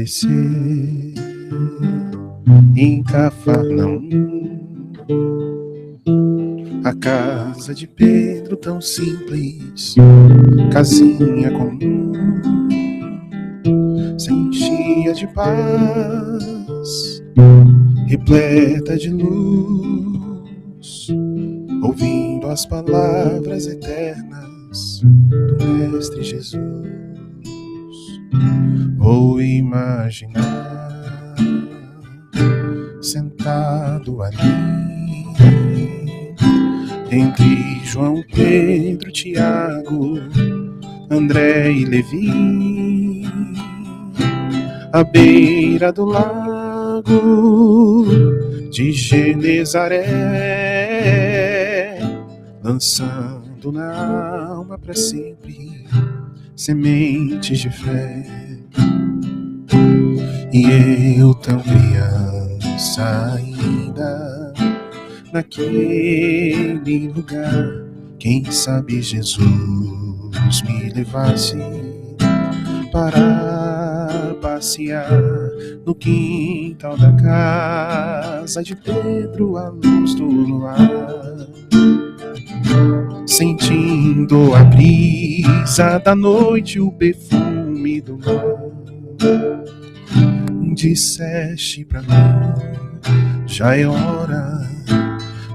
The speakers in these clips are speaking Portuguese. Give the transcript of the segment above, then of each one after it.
descer em Cafarnaum. A casa de Pedro tão simples, casinha comum, se enchia de paz, repleta de luz, ouvindo as palavras eternas do Mestre Jesus. Vou imaginar sentado ali entre João, Pedro, Tiago, André e Levi, à beira do lago de Genezaré, lançando na alma para sempre sementes de fé. E eu tão criança ainda, naquele lugar, quem sabe Jesus me levasse para passear no quintal da casa de Pedro à luz do luar, sentindo a brisa da noite, o perfume do mar. Disseste pra mim, já é hora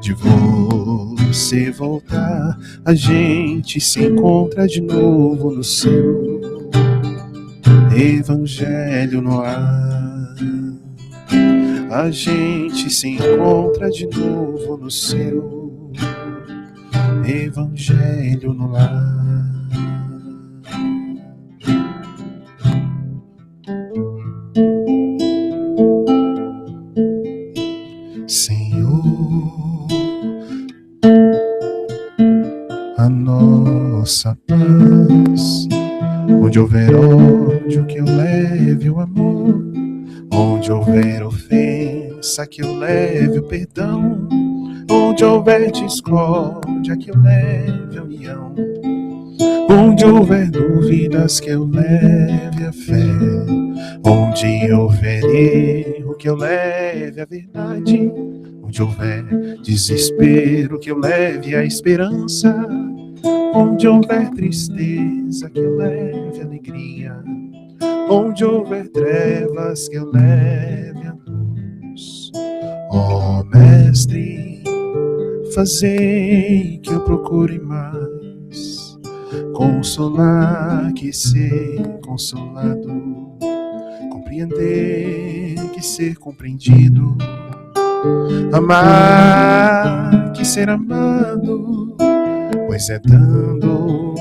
de você voltar. A gente se encontra de novo no seu evangelho no ar. A gente se encontra de novo no seu evangelho no lar. Senhor, a nossa paz, onde houver ódio que eu leve o amor, onde houver ofensa que eu leve o perdão, onde houver discórdia que eu leve a união, onde houver dúvidas que eu leve a fé, onde houver erro que eu leve a verdade, onde houver desespero que eu leve a esperança, onde houver tristeza que eu leve alegria, onde houver trevas que eu leve a luz. Ó Mestre, fazei que eu procure mais consolar que ser consolado, compreender que ser compreendido, amar que ser amado, pois é dando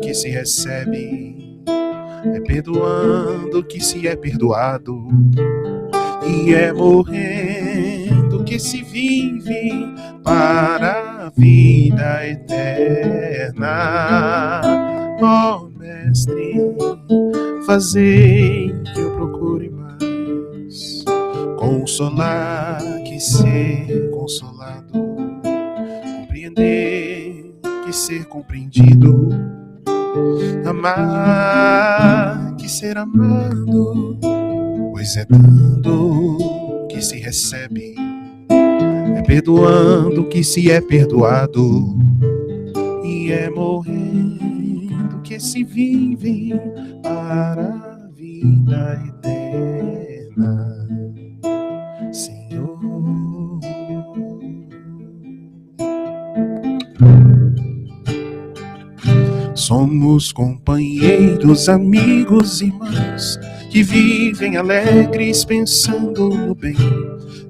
que se recebe, é perdoando que se é perdoado, e é morrendo que se vive para a vida eterna. Ó Mestre, fazei que eu procure mais consolar que ser consolado, compreender que ser compreendido, amar que ser amado, pois é dando que se recebe, é perdoando que se é perdoado, e é morrendo que se vive para a vida eterna. Senhor, somos companheiros, amigos, irmãos, que vivem alegres pensando no bem.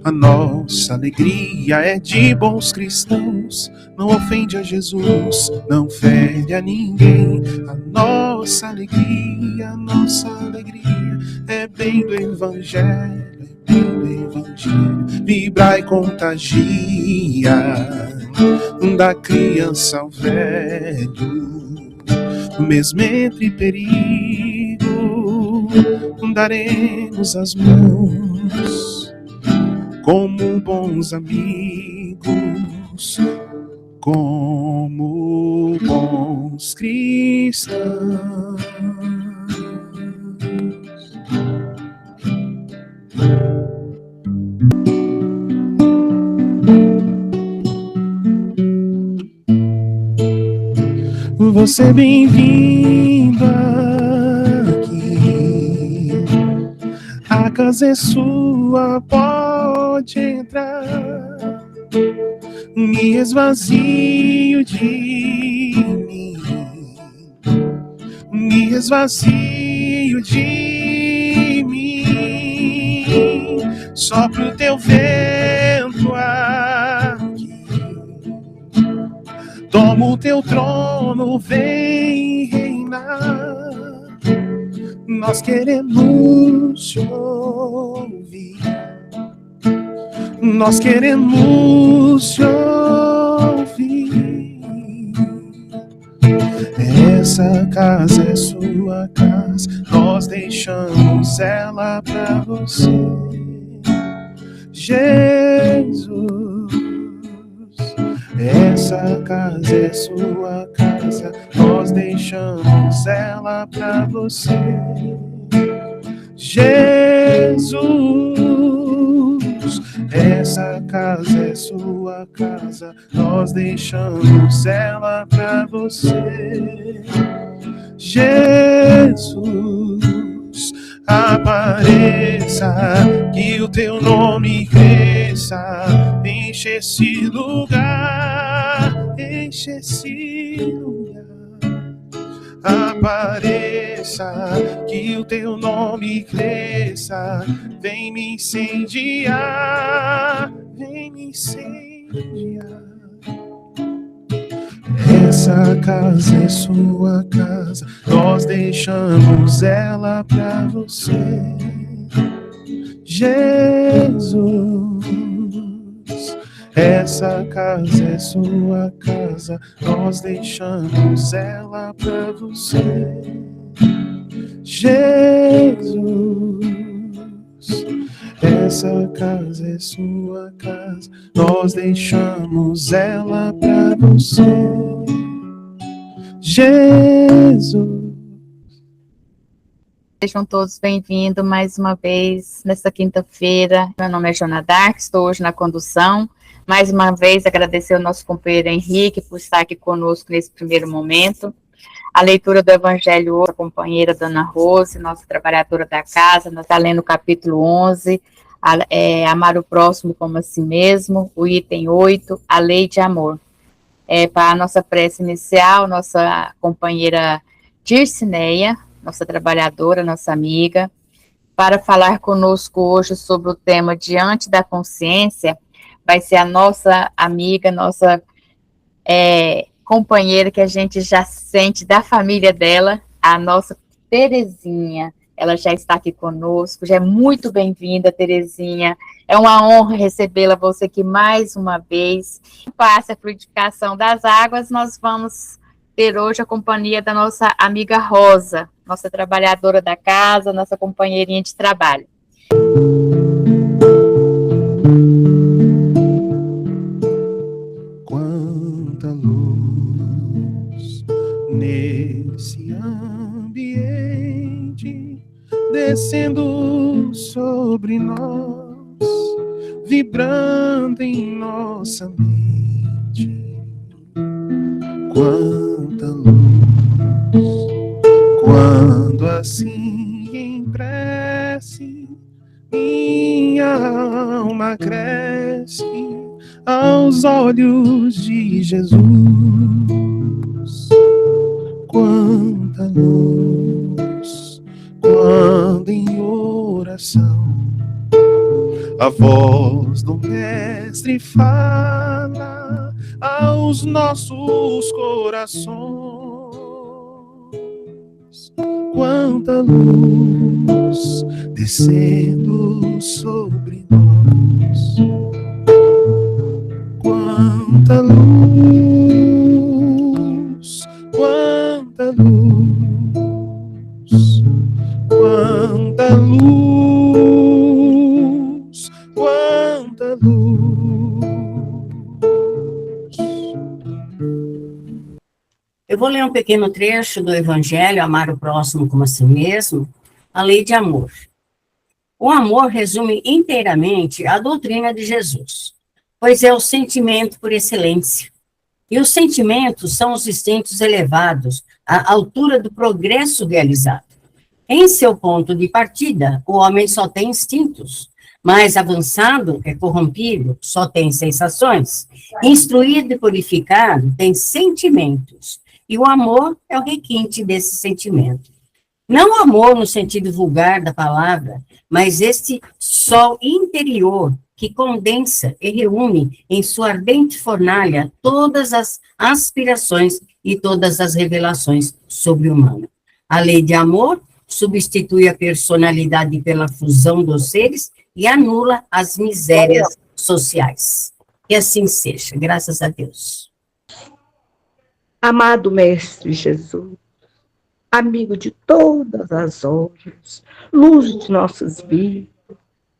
A nossa alegria é de bons cristãos, não ofende a Jesus, não fere a ninguém. A nossa alegria é bem do Evangelho, é bem do Evangelho. Vibra e contagia, da criança ao velho, mesmo entre perigo, daremos as mãos como bons amigos, como bons cristãos. você bem-vindo aqui. A casa é sua, pode entrar. Me esvazio de mim, me esvazio de mim. Sopra o teu vento aqui, toma o teu trono, vem reinar. Nós queremos te ouvir, nós queremos te ouvir. Essa casa é sua casa, nós deixamos ela pra você. Jesus, essa casa é sua casa, nós deixamos ela pra você. Jesus, essa casa é sua casa, nós deixamos ela pra você. Jesus, apareça, que o teu nome cresça, enche esse lugar, enche esse lugar. Apareça, que o teu nome cresça, vem me incendiar, vem me incendiar. Essa casa é sua casa, nós deixamos ela pra você. Jesus, essa casa é sua casa, nós deixamos ela pra você. Jesus, essa casa é sua casa, nós deixamos ela pra você. Jesus. Sejam todos bem-vindos mais uma vez nesta quinta-feira. Meu nome é Joana Dark, estou hoje na condução. Mais uma vez agradecer ao nosso companheiro Henrique por estar aqui conosco nesse primeiro momento. A leitura do Evangelho hoje, a companheira Dona Rose, nossa trabalhadora da casa, nós está lendo o capítulo 11, amar o próximo como a si mesmo, o item 8, a lei de amor. Para a nossa prece inicial, nossa companheira Dircineia, nossa trabalhadora, nossa amiga, para falar conosco hoje sobre o tema Diante da Consciência, vai ser a nossa amiga, nossa companheira que a gente já sente da família dela, a nossa Terezinha. Ela já está aqui conosco, já é muito bem-vinda, Terezinha. É uma honra recebê-la, você aqui mais uma vez. Passe a fluidificação das águas, nós vamos ter hoje a companhia da nossa amiga Rosa, nossa trabalhadora da casa, nossa companheirinha de trabalho. Quanta luz nesse ambiente, descendo sobre nós, vibrando em nossa mente. Quanta luz, quando assim em prece minha alma cresce aos olhos de Jesus. Quanta luz, quando em oração a voz do Mestre fala aos nossos corações. Quanta luz descendo sobre nós. Quanta luz, quanta luz, quanta luz, quanta luz. Eu vou ler um pequeno trecho do Evangelho, amar o próximo como a si mesmo, a lei de amor. O amor resume inteiramente a doutrina de Jesus, pois é o sentimento por excelência. E os sentimentos são os instintos elevados, à altura do progresso realizado. Em seu ponto de partida, o homem só tem instintos. Mais avançado é corrompido, só tem sensações. Instruído e purificado tem sentimentos. E o amor é o requinte desse sentimento. Não o amor no sentido vulgar da palavra, mas este sol interior que condensa e reúne em sua ardente fornalha todas as aspirações e todas as revelações sobre-humanas. A lei de amor substitui a personalidade pela fusão dos seres e anula as misérias sociais. Que assim seja, graças a Deus. Amado Mestre Jesus, amigo de todas as horas, luz de nossas vidas,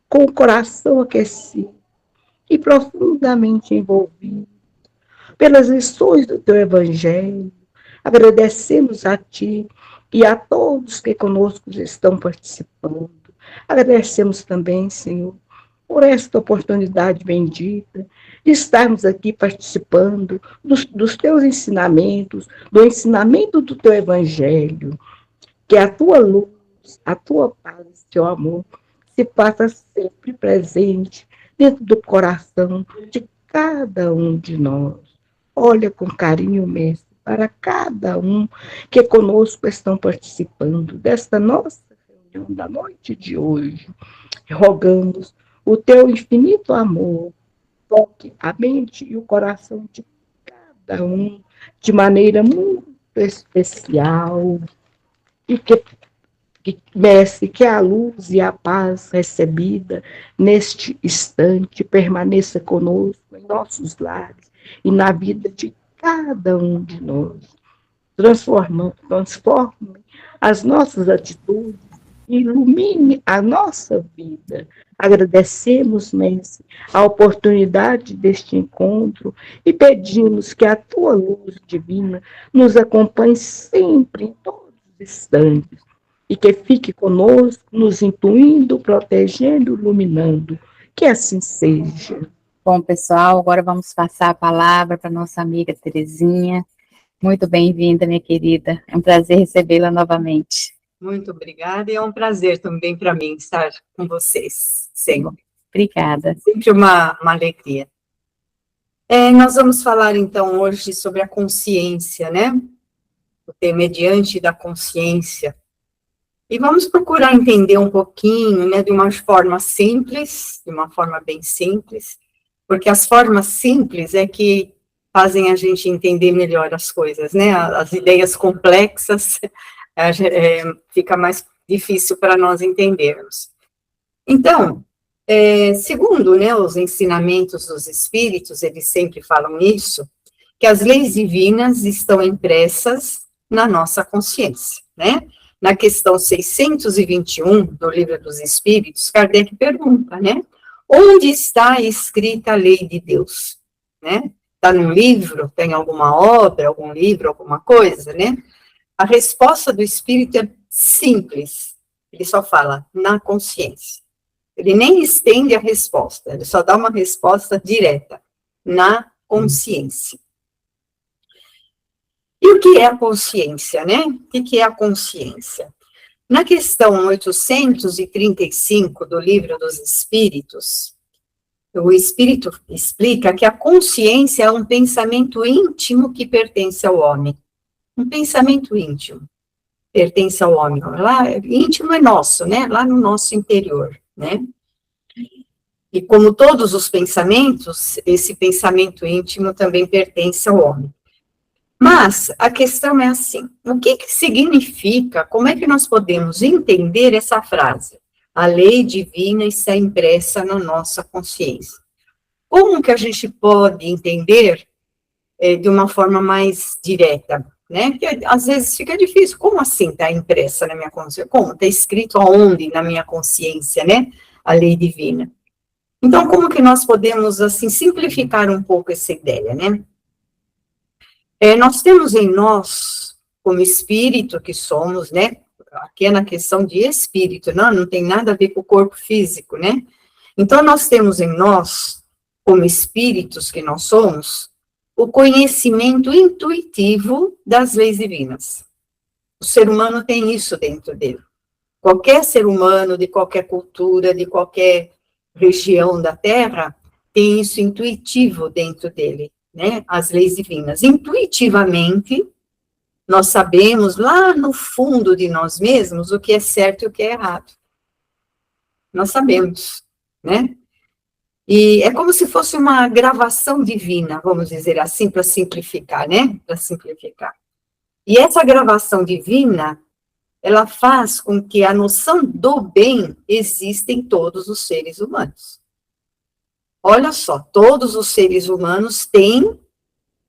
com o coração aquecido e profundamente envolvido pelas lições do teu Evangelho, agradecemos a ti e a todos que conosco estão participando. Agradecemos também, Senhor, por esta oportunidade bendita de estarmos aqui participando dos teus ensinamentos, do ensinamento do teu Evangelho. Que a tua luz, a tua paz, teu amor, se faça sempre presente dentro do coração de cada um de nós. Olha com carinho, Mestre, para cada um que conosco estão participando desta nossa reunião da noite de hoje. Rogamos o teu infinito amor, toque a mente e o coração de cada um de maneira muito especial. E Mestre, que a luz e a paz recebida neste instante permaneça conosco em nossos lares e na vida de cada um de nós. Transforme as nossas atitudes, ilumine a nossa vida. Agradecemos, Mestre, a oportunidade deste encontro e pedimos que a tua luz divina nos acompanhe sempre, em todos os instantes, e que fique conosco, nos intuindo, protegendo, iluminando. Que assim seja. Bom, pessoal, agora vamos passar a palavra para nossa amiga Terezinha. Muito bem-vinda, minha querida. É um prazer recebê-la novamente. Muito obrigada, e é um prazer também para mim estar com vocês, sempre. Obrigada. Sempre uma alegria. Nós vamos falar, então, hoje sobre a consciência, né? O tema é diante da consciência. E vamos procurar entender um pouquinho, né, de uma forma simples, de uma forma bem simples, porque as formas simples é que fazem a gente entender melhor as coisas, né? As ideias complexas fica mais difícil para nós entendermos. Então, segundo, né, os ensinamentos dos espíritos, eles sempre falam isso, que as leis divinas estão impressas na nossa consciência, né? Na questão 621 do Livro dos Espíritos, Kardec pergunta, né? Onde está escrita a lei de Deus? Né? Está num livro, tem alguma obra, algum livro, alguma coisa, né? A resposta do Espírito é simples. Ele só fala na consciência. Ele nem estende a resposta, ele só dá uma resposta direta, na consciência. E o que é a consciência, né? O que é a consciência? Na questão 835 do Livro dos Espíritos, o Espírito explica que a consciência é um pensamento íntimo que pertence ao homem. Um pensamento íntimo pertence ao homem. Lá, íntimo é nosso, né? Lá no nosso interior, né? E como todos os pensamentos, esse pensamento íntimo também pertence ao homem. Mas a questão é assim, o que significa, como é que nós podemos entender essa frase? A lei divina está impressa na nossa consciência. Como que a gente pode entender de uma forma mais direta, né? Porque às vezes fica difícil, como assim está impressa na minha consciência? Como? Está escrito aonde na minha consciência, né? A lei divina. Então, como que nós podemos, assim, simplificar um pouco essa ideia, né? Nós temos em nós, como espírito que somos, né? Aqui é na questão de espírito, não tem nada a ver com o corpo físico, né? Então, nós temos em nós, como espíritos que nós somos, o conhecimento intuitivo das leis divinas. O ser humano tem isso dentro dele. Qualquer ser humano, de qualquer cultura, de qualquer região da Terra, tem isso intuitivo dentro dele, né? As leis divinas. Intuitivamente, nós sabemos lá no fundo de nós mesmos o que é certo e o que é errado. Nós sabemos, né? E é como se fosse uma gravação divina, vamos dizer assim, para simplificar, né? Para simplificar. E essa gravação divina, ela faz com que a noção do bem exista em todos os seres humanos. Olha só, todos os seres humanos têm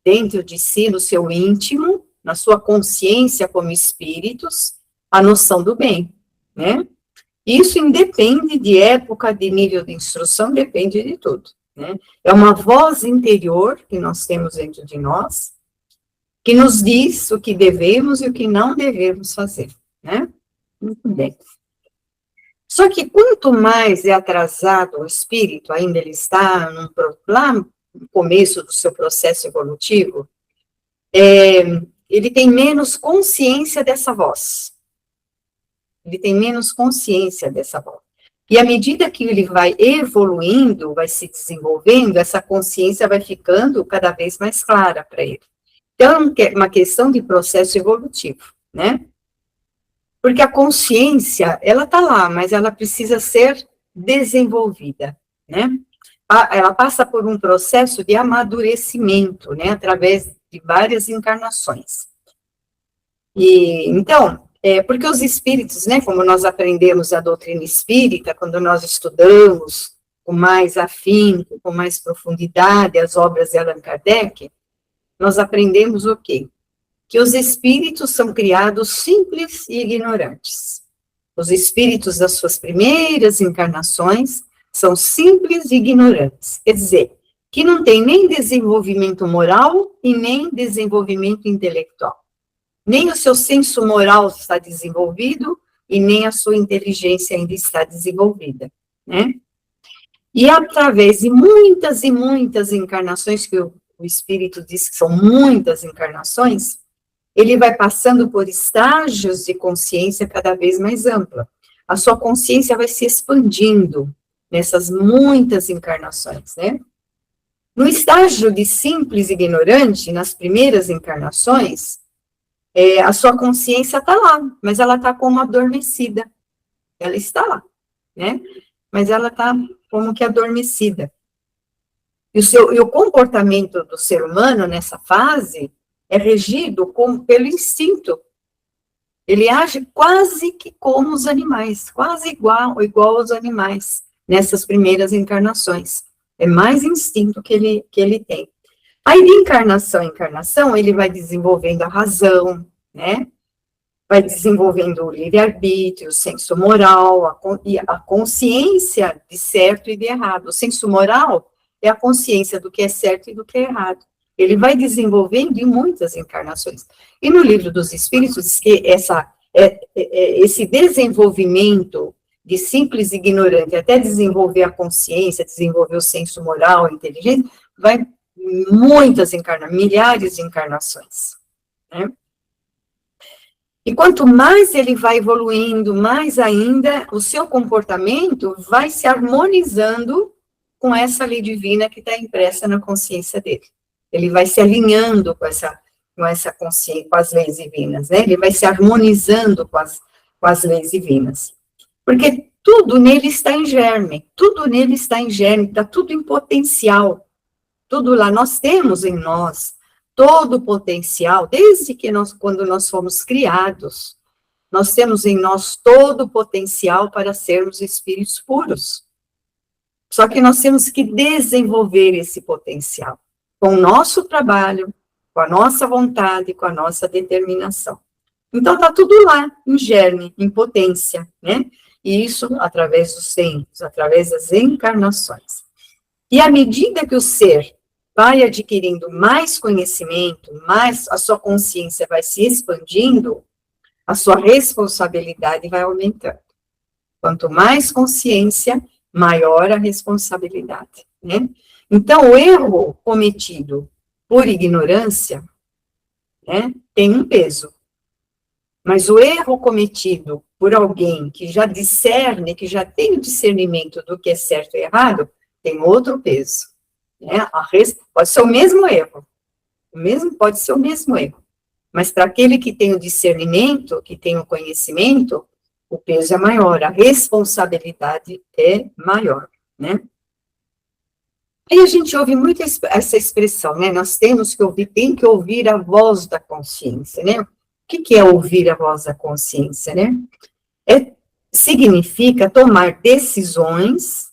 dentro de si, no seu íntimo, na sua consciência como espíritos, a noção do bem, né? Isso independe de época, de nível de instrução, depende de tudo, né? É uma voz interior que nós temos dentro de nós, que nos diz o que devemos e o que não devemos fazer, né? Muito bem. Só que quanto mais é atrasado o espírito, ainda ele está lá no começo do seu processo evolutivo, ele tem menos consciência dessa voz. Ele tem menos consciência dessa voz. E à medida que ele vai evoluindo, vai se desenvolvendo, essa consciência vai ficando cada vez mais clara para ele. Então, é uma questão de processo evolutivo, né? Porque a consciência, ela está lá, mas ela precisa ser desenvolvida, né? Ela passa por um processo de amadurecimento, né? Através de várias encarnações. E, então, porque os espíritos, né? Como nós aprendemos a doutrina espírita, quando nós estudamos com mais afinco, com mais profundidade as obras de Allan Kardec, nós aprendemos o quê? Que os espíritos são criados simples e ignorantes. Os espíritos das suas primeiras encarnações são simples e ignorantes. Quer dizer, que não tem nem desenvolvimento moral e nem desenvolvimento intelectual. Nem o seu senso moral está desenvolvido e nem a sua inteligência ainda está desenvolvida, né? E através de muitas e muitas encarnações, que o espírito diz que são muitas encarnações, ele vai passando por estágios de consciência cada vez mais ampla. A sua consciência vai se expandindo nessas muitas encarnações, né? No estágio de simples e ignorante, nas primeiras encarnações, a sua consciência está lá, mas ela está como adormecida. Ela está lá, né? Mas ela está como que adormecida. E o comportamento do ser humano nessa fase é regido pelo instinto. Ele age quase que como os animais, quase igual aos animais, nessas primeiras encarnações. É mais instinto que ele tem. Aí, de encarnação em encarnação, ele vai desenvolvendo a razão, né? Vai desenvolvendo o livre-arbítrio, o senso moral, e a consciência de certo e de errado. O senso moral é a consciência do que é certo e do que é errado. Ele vai desenvolvendo em muitas encarnações. E no Livro dos Espíritos diz que esse desenvolvimento de simples e ignorante, até desenvolver a consciência, desenvolver o senso moral, a inteligência, vai muitas encarnações, milhares de encarnações, né? E quanto mais ele vai evoluindo, mais ainda o seu comportamento vai se harmonizando com essa lei divina que está impressa na consciência dele. Ele vai se alinhando com essa consciência, com as leis divinas, né? Ele vai se harmonizando com as leis divinas. Porque tudo nele está em germe, está tudo em potencial. Tudo lá, nós temos em nós todo o potencial, desde que quando nós fomos criados, nós temos em nós todo o potencial para sermos espíritos puros. Só que nós temos que desenvolver esse potencial com o nosso trabalho, com a nossa vontade, com a nossa determinação. Então, está tudo lá, em germe, em potência, né? E isso através dos tempos, através das encarnações. E à medida que o ser vai adquirindo mais conhecimento, mais a sua consciência vai se expandindo, a sua responsabilidade vai aumentando. Quanto mais consciência, maior a responsabilidade, né? Então, o erro cometido por ignorância, né, tem um peso. Mas o erro cometido por alguém que já discerne, que já tem o discernimento do que é certo e errado, tem outro peso. Né? Pode ser o mesmo erro, pode ser o mesmo erro. Mas para aquele que tem o discernimento, que tem o conhecimento, o peso é maior, a responsabilidade é maior, né? Aí a gente ouve muito essa expressão, né? Nós temos que ouvir, tem que ouvir a voz da consciência, né? O que é ouvir a voz da consciência, né? Significa tomar decisões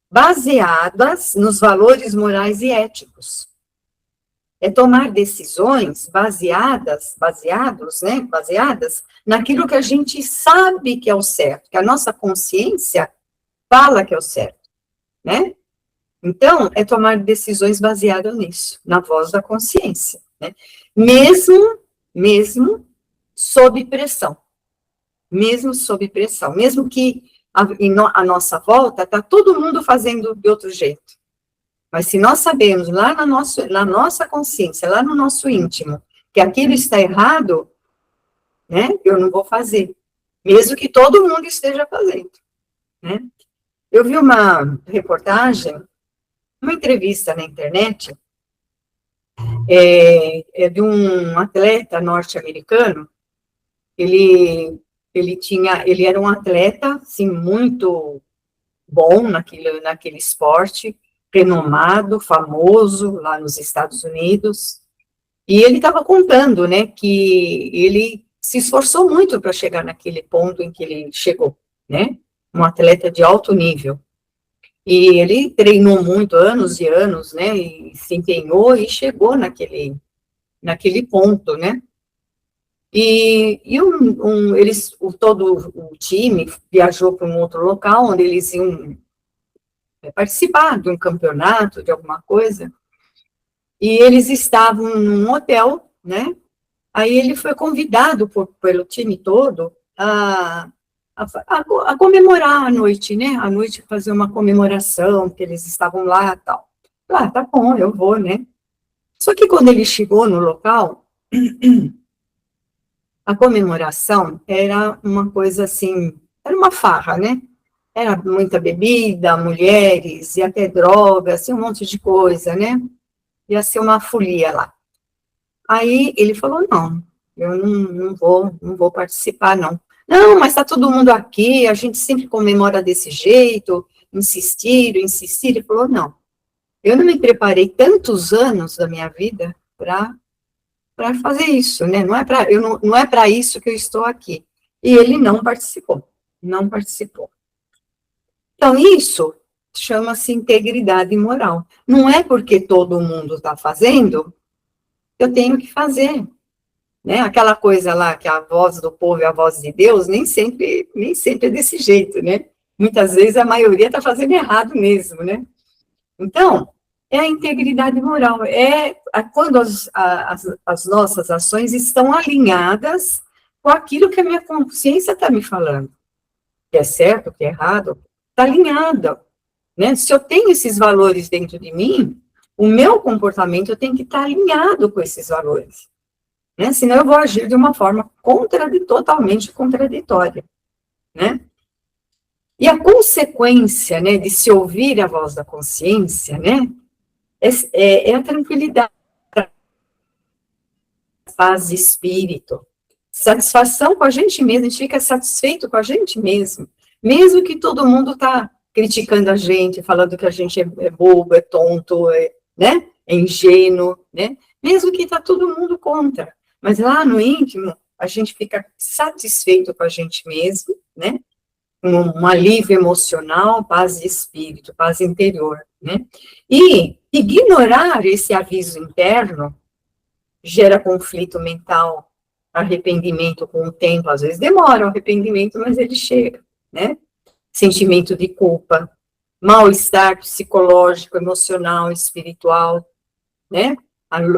baseadas nos valores morais e éticos. É tomar decisões baseadas naquilo que a gente sabe que é o certo, que a nossa consciência fala que é o certo, né? Então, é tomar decisões baseadas nisso, na voz da consciência, né? Mesmo sob pressão, mesmo que a nossa volta está todo mundo fazendo de outro jeito. Mas se nós sabemos lá na nossa consciência, lá no nosso íntimo, que aquilo está errado, né, eu não vou fazer, mesmo que todo mundo esteja fazendo, né? Eu vi uma reportagem, uma entrevista na internet, de um atleta norte-americano. Ele era um atleta, assim, muito bom naquele esporte, renomado, famoso lá nos Estados Unidos, e ele estava contando, né, que ele se esforçou muito para chegar naquele ponto em que ele chegou, né, um atleta de alto nível, e ele treinou muito, anos e anos, né, e se empenhou e chegou naquele ponto, né, todo o time viajou para um outro local, onde eles iam participar de um campeonato, de alguma coisa, e eles estavam num hotel, né, aí ele foi convidado pelo time todo a comemorar a noite, né, fazer uma comemoração, que eles estavam lá e tal. Tá bom, eu vou, né. Só que quando ele chegou no local, a comemoração era uma coisa assim, era uma farra, né, era muita bebida, mulheres, e até drogas, assim, um monte de coisa, né? Ia ser uma folia lá. Aí ele falou, não, eu não vou participar, não. Não, mas está todo mundo aqui, a gente sempre comemora desse jeito, insistiram. Ele falou, não, eu não me preparei tantos anos da minha vida para fazer isso, né? Não é para isso que eu estou aqui. E ele não participou. Então, isso chama-se integridade moral. Não é porque todo mundo está fazendo, eu tenho que fazer. Né? Aquela coisa lá, que a voz do povo é a voz de Deus, nem sempre é desse jeito, né? Muitas vezes a maioria está fazendo errado mesmo, né? Então, é a integridade moral. Quando as nossas ações estão alinhadas com aquilo que a minha consciência está me falando. Que é certo, que é errado, está alinhada, né? Se eu tenho esses valores dentro de mim, o meu comportamento tem que estar alinhado com esses valores, né? Senão eu vou agir de uma forma totalmente contraditória, né? E a consequência, né, de se ouvir a voz da consciência, né, é a tranquilidade, a paz de espírito, satisfação com a gente mesmo, a gente fica satisfeito com a gente mesmo que todo mundo está criticando a gente, falando que a gente é bobo, é tonto, né, é ingênuo, né, mesmo que está todo mundo contra, mas lá no íntimo, a gente fica satisfeito com a gente mesmo, né, um alívio emocional, paz de espírito, paz interior, né, e ignorar esse aviso interno gera conflito mental, arrependimento com o tempo, às vezes demora o arrependimento, mas ele chega, né? Sentimento de culpa, mal-estar psicológico, emocional, espiritual, né?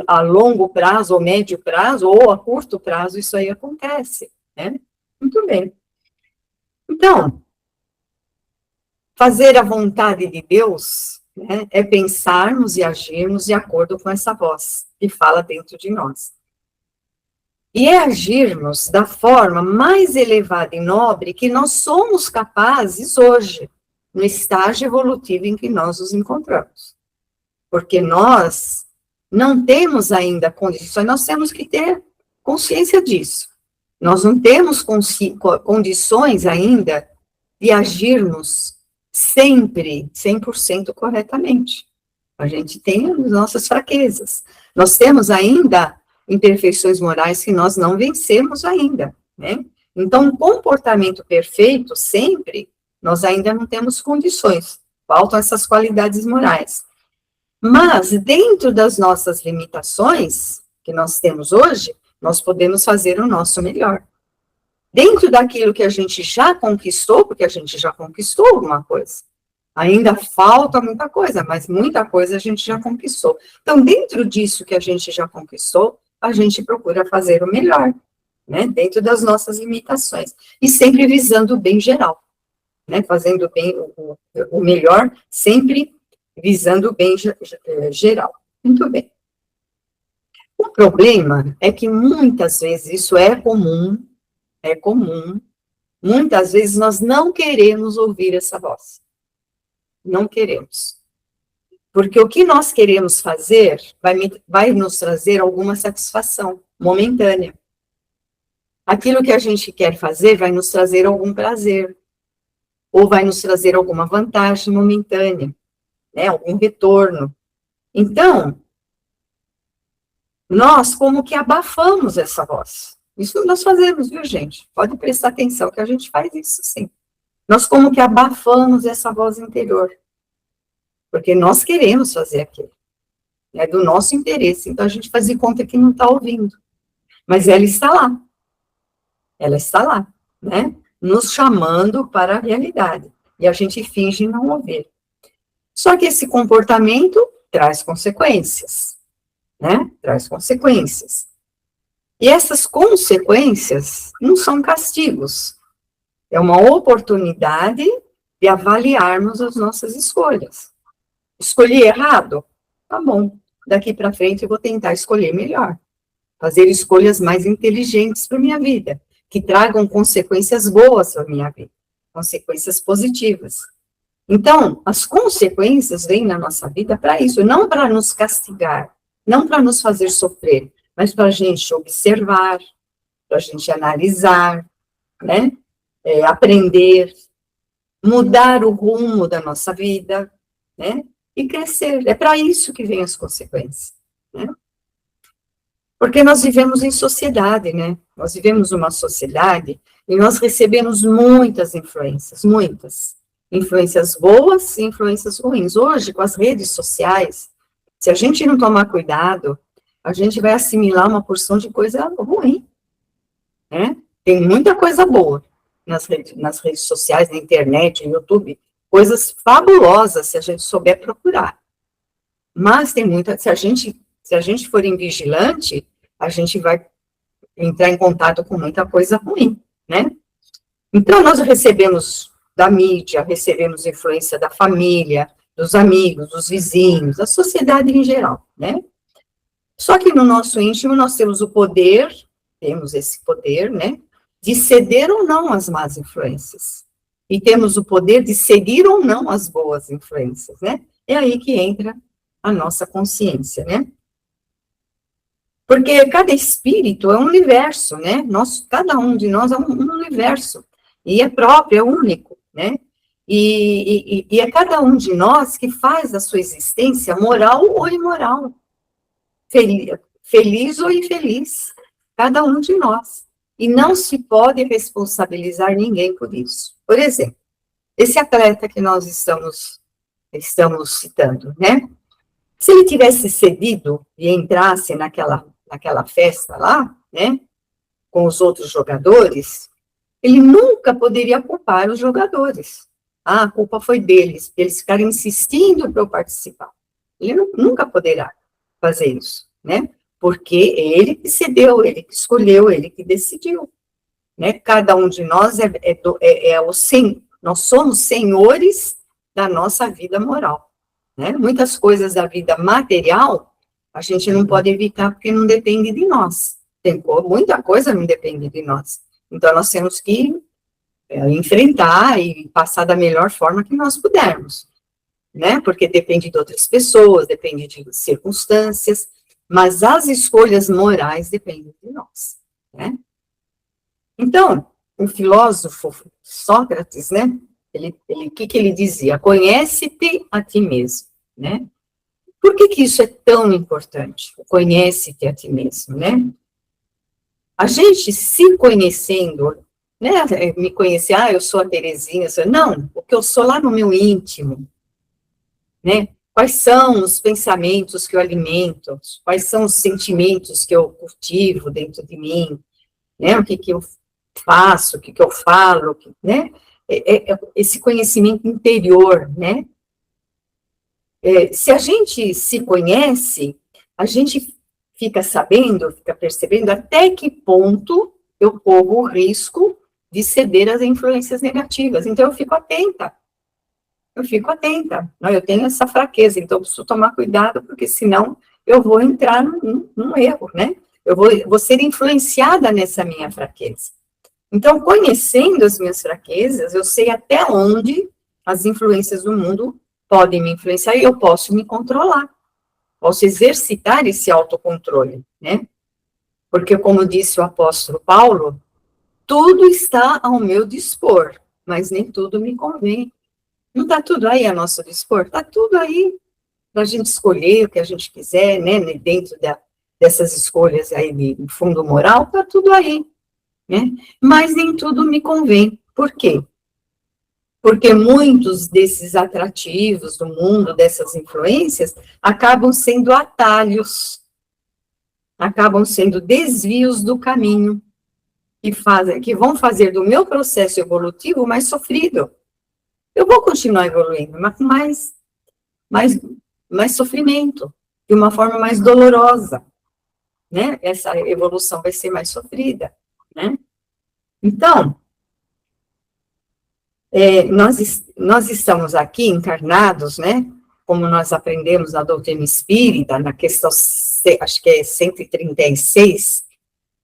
A longo prazo, ou médio prazo, ou a curto prazo, isso aí acontece, né? Muito bem. Então, fazer a vontade de Deus, né, é pensarmos e agirmos de acordo com essa voz, que fala dentro de nós. E é agirmos da forma mais elevada e nobre que nós somos capazes hoje, no estágio evolutivo em que nós nos encontramos. Porque nós não temos ainda condições, nós temos que ter consciência disso. Nós não temos condições ainda de agirmos sempre 100% corretamente. A gente tem as nossas fraquezas. Nós temos ainda imperfeições morais que nós não vencemos ainda, né? Então, um comportamento perfeito, sempre, nós ainda não temos condições. Faltam essas qualidades morais. Mas, dentro das nossas limitações, que nós temos hoje, nós podemos fazer o nosso melhor. Dentro daquilo que a gente já conquistou, porque a gente já conquistou alguma coisa. Ainda falta muita coisa, mas muita coisa a gente já conquistou. Então, dentro disso que a gente já conquistou, a gente procura fazer o melhor, né? Dentro das nossas limitações. E sempre visando o bem geral, né? Fazendo bem o melhor, sempre visando o bem geral. Muito bem. O problema é que muitas vezes isso é comum, muitas vezes nós não queremos ouvir essa voz. Não queremos. Porque o que nós queremos fazer vai nos trazer alguma satisfação momentânea. Aquilo que a gente quer fazer vai nos trazer algum prazer, ou vai nos trazer alguma vantagem momentânea, né, algum retorno. Então, nós como que abafamos essa voz. Isso nós fazemos, viu, gente? Pode prestar atenção que a gente faz isso, sim. Nós como que abafamos essa voz interior. Porque nós queremos fazer aquilo. É do nosso interesse. Então, a gente faz de conta que não está ouvindo. Mas ela está lá. Ela está lá, né? Nos chamando para a realidade. E a gente finge não ouvir. Só que esse comportamento traz consequências, né? Traz consequências. E essas consequências não são castigos. É uma oportunidade de avaliarmos as nossas escolhas. Escolhi errado? Tá bom. Daqui para frente eu vou tentar escolher melhor. Fazer escolhas mais inteligentes para minha vida, que tragam consequências boas para minha vida, consequências positivas. Então, as consequências vêm na nossa vida para isso, não para nos castigar, não para nos fazer sofrer, mas para a gente observar, para a gente analisar, né? Aprender, mudar o rumo da nossa vida, né? E crescer. É para isso que vem as consequências, né? Porque nós vivemos em sociedade, né? Nós vivemos uma sociedade e nós recebemos muitas influências, muitas. Influências boas e influências ruins. Hoje, com as redes sociais, se a gente não tomar cuidado, a gente vai assimilar uma porção de coisa ruim, né? Tem muita coisa boa nas redes sociais, na internet, no YouTube, coisas fabulosas, se a gente souber procurar. Mas tem muita, se a gente for invigilante, a gente vai entrar em contato com muita coisa ruim, né? Então, nós recebemos da mídia, recebemos influência da família, dos amigos, dos vizinhos, da sociedade em geral, né? Só que no nosso íntimo nós temos o poder, temos esse poder, né? De ceder ou não às más influências. E temos o poder de seguir ou não as boas influências, né? É aí que entra a nossa consciência, né? Porque cada espírito é um universo, né? Cada um de nós é um universo. E é próprio, é único, né? E é cada um de nós que faz da sua existência moral ou imoral. Feliz ou infeliz. Cada um de nós. E não se pode responsabilizar ninguém por isso. Por exemplo, esse atleta que nós estamos citando, né? Se ele tivesse cedido e entrasse naquela festa lá, né? Com os outros jogadores, ele nunca poderia culpar os jogadores. Ah, a culpa foi deles, eles ficaram insistindo para eu participar. Ele nunca poderá fazer isso, né? Porque ele que cedeu, ele que escolheu, ele que decidiu, né? Cada um de nós nós somos senhores da nossa vida moral, né? Muitas coisas da vida material A gente não pode evitar porque não depende de nós. Muita coisa não depende de nós. Então, nós temos que enfrentar e passar da melhor forma que nós pudermos, né? Porque depende de outras pessoas, depende de circunstâncias, mas as escolhas morais dependem de nós, né? Então, o filósofo Sócrates, né? O que ele dizia? Conhece-te a ti mesmo, né? Por que isso é tão importante? Conhece-te a ti mesmo, né? A gente se conhecendo, né? Me conhecer, eu sou a Terezinha, não, o que eu sou lá no meu íntimo, né? Quais são os pensamentos que eu alimento? Quais são os sentimentos que eu cultivo dentro de mim? Né? O que eu faço? O que eu falo? Né? Esse conhecimento interior, né? Se a gente se conhece, a gente fica sabendo, fica percebendo até que ponto eu corro o risco de ceder às influências negativas. Então, eu fico atenta. Eu tenho essa fraqueza, então eu preciso tomar cuidado, porque senão eu vou entrar num erro, né? Eu vou ser influenciada nessa minha fraqueza. Então, conhecendo as minhas fraquezas, eu sei até onde as influências do mundo podem me influenciar e eu posso me controlar. Posso exercitar esse autocontrole, né? Porque, como disse o apóstolo Paulo, tudo está ao meu dispor, mas nem tudo me convém. Não está tudo aí a nosso dispor? Está tudo aí para a gente escolher o que a gente quiser, né? Dentro dessas escolhas aí de fundo moral, está tudo aí, né? Mas nem tudo me convém. Por quê? Porque muitos desses atrativos do mundo, dessas influências, acabam sendo atalhos, acabam sendo desvios do caminho, que vão fazer do meu processo evolutivo mais sofrido. Eu vou continuar evoluindo, mas com mais sofrimento, de uma forma mais dolorosa, né? Essa evolução vai ser mais sofrida, né? Então, nós estamos aqui encarnados, né? Como nós aprendemos na doutrina espírita, na questão, acho que é 136,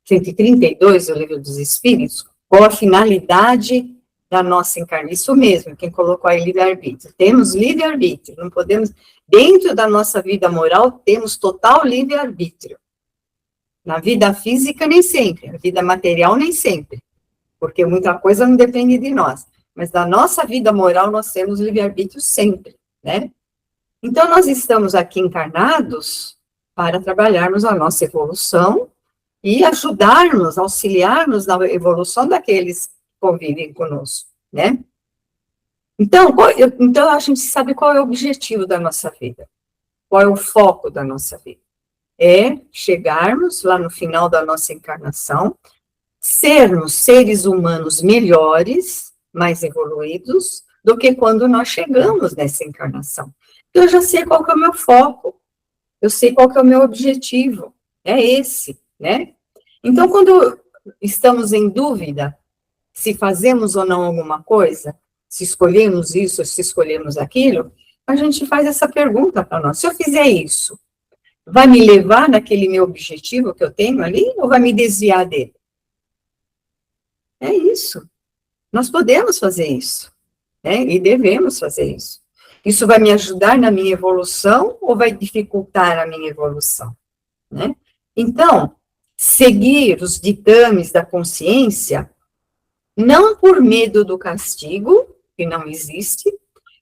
132 do Livro dos Espíritos, qual a finalidade da nossa encarnação. Isso mesmo, quem colocou aí livre-arbítrio. Temos livre-arbítrio, não podemos, dentro da nossa vida moral, temos total livre-arbítrio. Na vida física, nem sempre, na vida material, nem sempre, porque muita coisa não depende de nós. Mas na nossa vida moral, nós temos livre-arbítrio sempre, né? Então, nós estamos aqui encarnados para trabalharmos a nossa evolução e ajudarmos, auxiliarmos na evolução daqueles que convivem conosco, né? Então, a gente sabe qual é o objetivo da nossa vida, qual é o foco da nossa vida. É chegarmos lá no final da nossa encarnação, sermos seres humanos melhores, mais evoluídos, do que quando nós chegamos nessa encarnação. Eu já sei qual que é o meu foco, eu sei qual que é o meu objetivo, é esse, né? Então, quando estamos em dúvida se fazemos ou não alguma coisa, se escolhemos isso, se escolhemos aquilo, a gente faz essa pergunta para nós. Se eu fizer isso, vai me levar naquele meu objetivo que eu tenho ali, ou vai me desviar dele? É isso. Nós podemos fazer isso, né? E devemos fazer isso. Isso vai me ajudar na minha evolução ou vai dificultar a minha evolução, né? Então, seguir os ditames da consciência, não por medo do castigo, que não existe,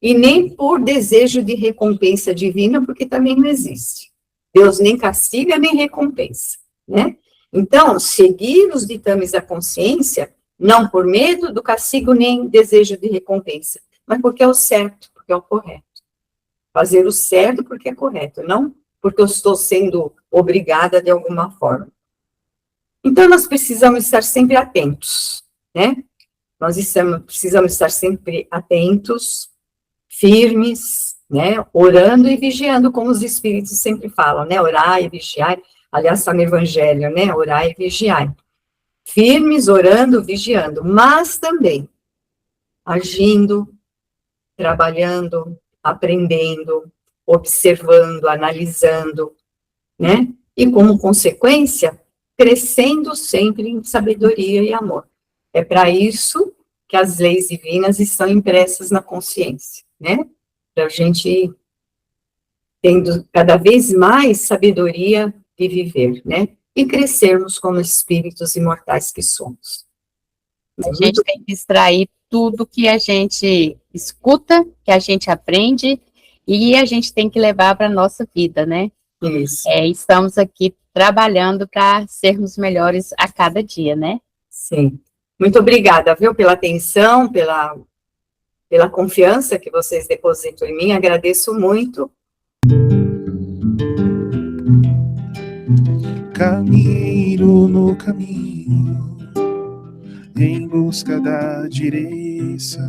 e nem por desejo de recompensa divina, porque também não existe. Deus nem castiga, nem recompensa, né? Então, seguir os ditames da consciência, não por medo do castigo, nem desejo de recompensa, mas porque é o certo, porque é o correto. Fazer o certo porque é correto, não porque eu estou sendo obrigada de alguma forma. Então, nós precisamos estar sempre atentos, né? Precisamos estar sempre atentos, firmes, né? Orando e vigiando, como os espíritos sempre falam, né? Orar e vigiar. Aliás, está no Evangelho, né? Orar e vigiar. Firmes, orando, vigiando, mas também agindo, trabalhando, aprendendo, observando, analisando, né? E como consequência, crescendo sempre em sabedoria e amor. É para isso que as leis divinas estão impressas na consciência, né? Para a gente ir tendo cada vez mais sabedoria de viver, né? E crescermos como espíritos imortais que somos. A gente tem que extrair tudo que a gente escuta, que a gente aprende, e a gente tem que levar para a nossa vida, né? Isso. Estamos aqui trabalhando para sermos melhores a cada dia, né? Sim. Muito obrigada, viu, pela atenção, pela confiança que vocês depositam em mim. Agradeço muito. Caminho no caminho, em busca da direção,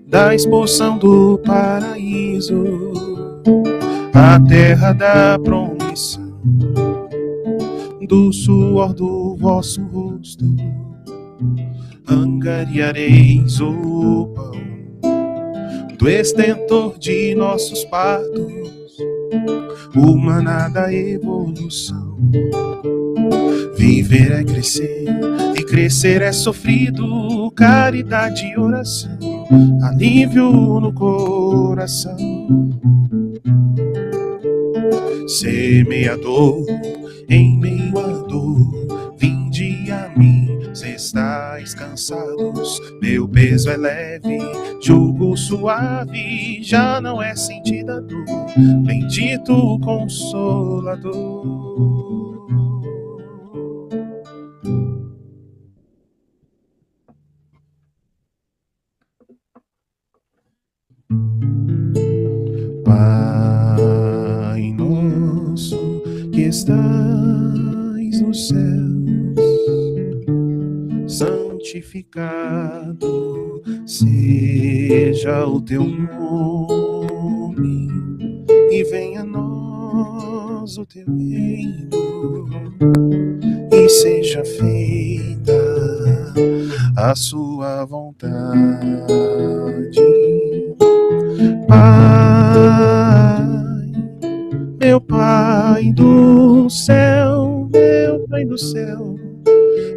da expulsão do paraíso, a terra da promissão, do suor do vosso rosto, angariareis o pão, do estentor de nossos partos, o maná da evolução. Viver é crescer, e crescer é sofrido, caridade e oração, alívio no coração. Semeador em meio à dor, vinde a mim, se estáis cansados, meu peso é leve, jugo suave, já não é sentida dor, bendito o Consolador. Pai nosso que estais nos céus, santificado seja o teu nome, e venha a nós o teu reino, e seja feita a sua vontade. Pai, meu Pai do céu, meu Pai do céu,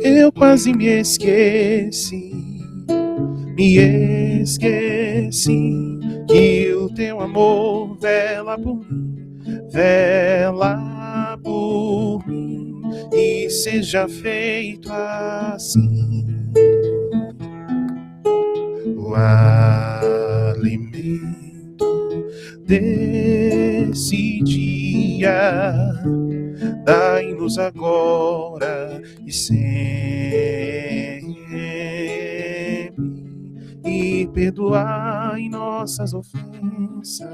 eu quase me esqueci que o teu amor vela por mim, e seja feito assim o alimento desse dia, dai-nos agora e sempre, e perdoai nossas ofensas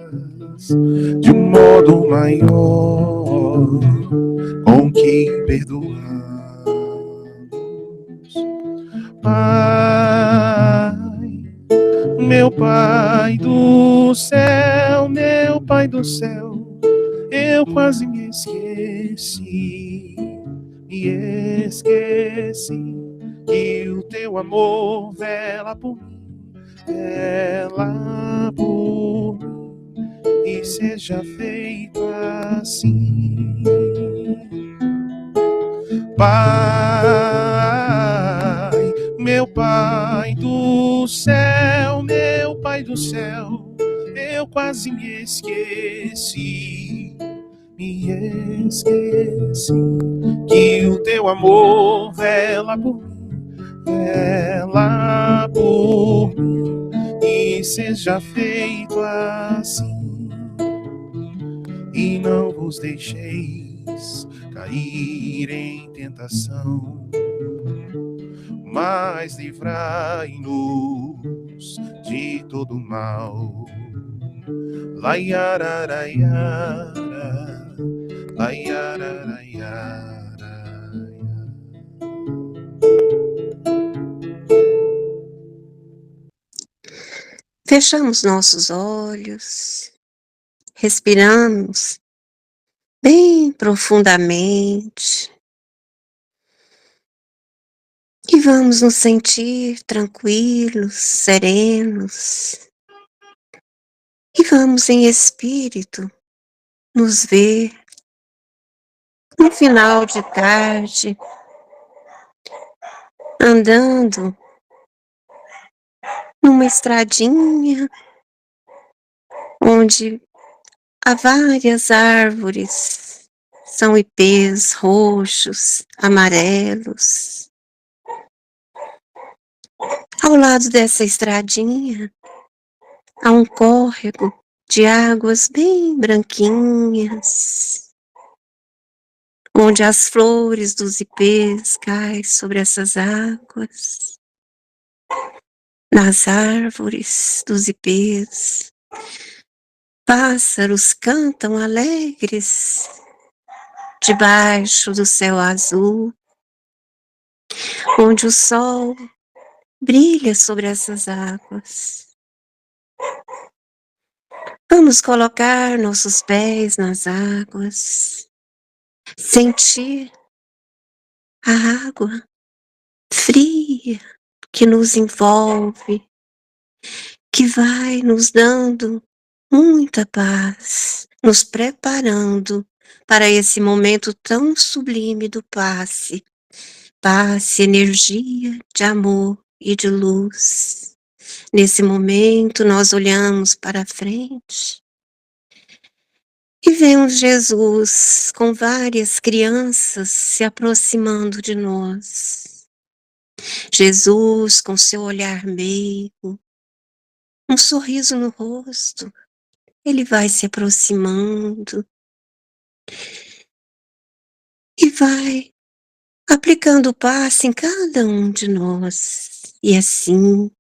de um modo maior com que perdoamos. Pai, meu Pai do céu, meu Pai do céu, eu quase me esqueci que o teu amor vela por mim, e seja feito assim. Pai, meu Pai do céu, meu Pai do céu, eu quase me esqueci que o teu amor vela por mim, e seja feito assim. E não vos deixeis cair em tentação, mas livrai-nos de todo mal. Laiararaiara, laiararaiara. Fechamos nossos olhos, respiramos bem profundamente e vamos nos sentir tranquilos, serenos, e vamos em espírito nos ver no final de tarde, andando numa estradinha onde há várias árvores, são ipês roxos, amarelos. Ao lado dessa estradinha, há um córrego de águas bem branquinhas, onde as flores dos ipês caem sobre essas águas, nas árvores dos ipês. Pássaros cantam alegres debaixo do céu azul, onde o sol brilha sobre essas águas. Vamos colocar nossos pés nas águas, sentir a água fria que nos envolve, que vai nos dando muita paz, nos preparando para esse momento tão sublime do passe. Passe, energia de amor e de luz. Nesse momento, nós olhamos para frente e vemos Jesus com várias crianças se aproximando de nós. Jesus com seu olhar meigo, um sorriso no rosto, ele vai se aproximando e vai aplicando o passe em cada um de nós. E assim,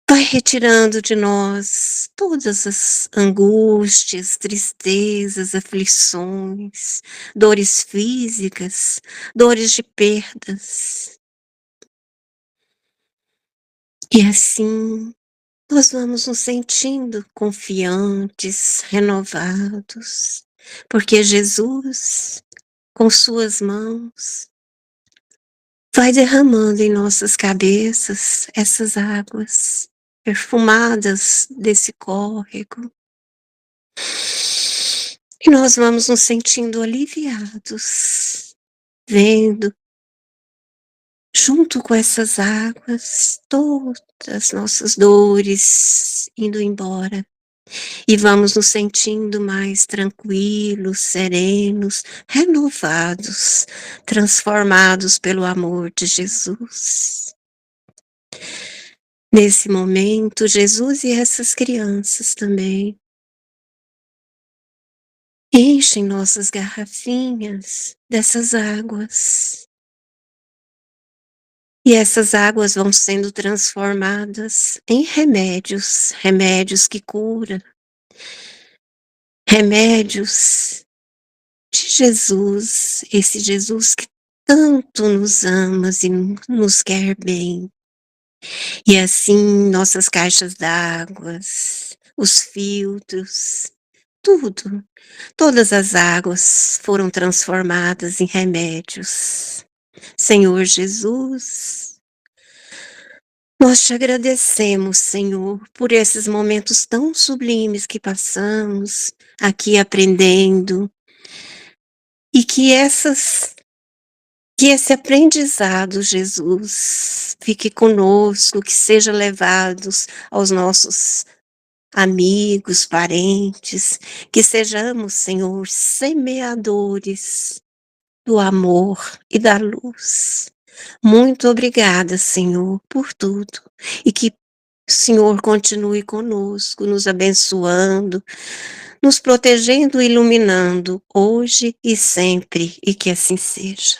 vai retirando de nós todas as angústias, tristezas, aflições, dores físicas, dores de perdas. E assim, nós vamos nos sentindo confiantes, renovados, porque Jesus, com suas mãos, vai derramando em nossas cabeças essas águas perfumadas desse córrego. E nós vamos nos sentindo aliviados, vendo, junto com essas águas, todas as nossas dores indo embora. E vamos nos sentindo mais tranquilos, serenos, renovados, transformados pelo amor de Jesus. Nesse momento, Jesus e essas crianças também enchem nossas garrafinhas dessas águas. E essas águas vão sendo transformadas em remédios, remédios que curam, remédios de Jesus, esse Jesus que tanto nos ama e nos quer bem. E assim, nossas caixas d'água, os filtros, tudo, todas as águas foram transformadas em remédios. Senhor Jesus, nós te agradecemos, Senhor, por esses momentos tão sublimes que passamos aqui aprendendo, e que esse aprendizado, Jesus, fique conosco, que seja levado aos nossos amigos, parentes, que sejamos, Senhor, semeadores do amor e da luz. Muito obrigada, Senhor, por tudo, e que o Senhor continue conosco, nos abençoando, nos protegendo e iluminando, hoje e sempre, e que assim seja.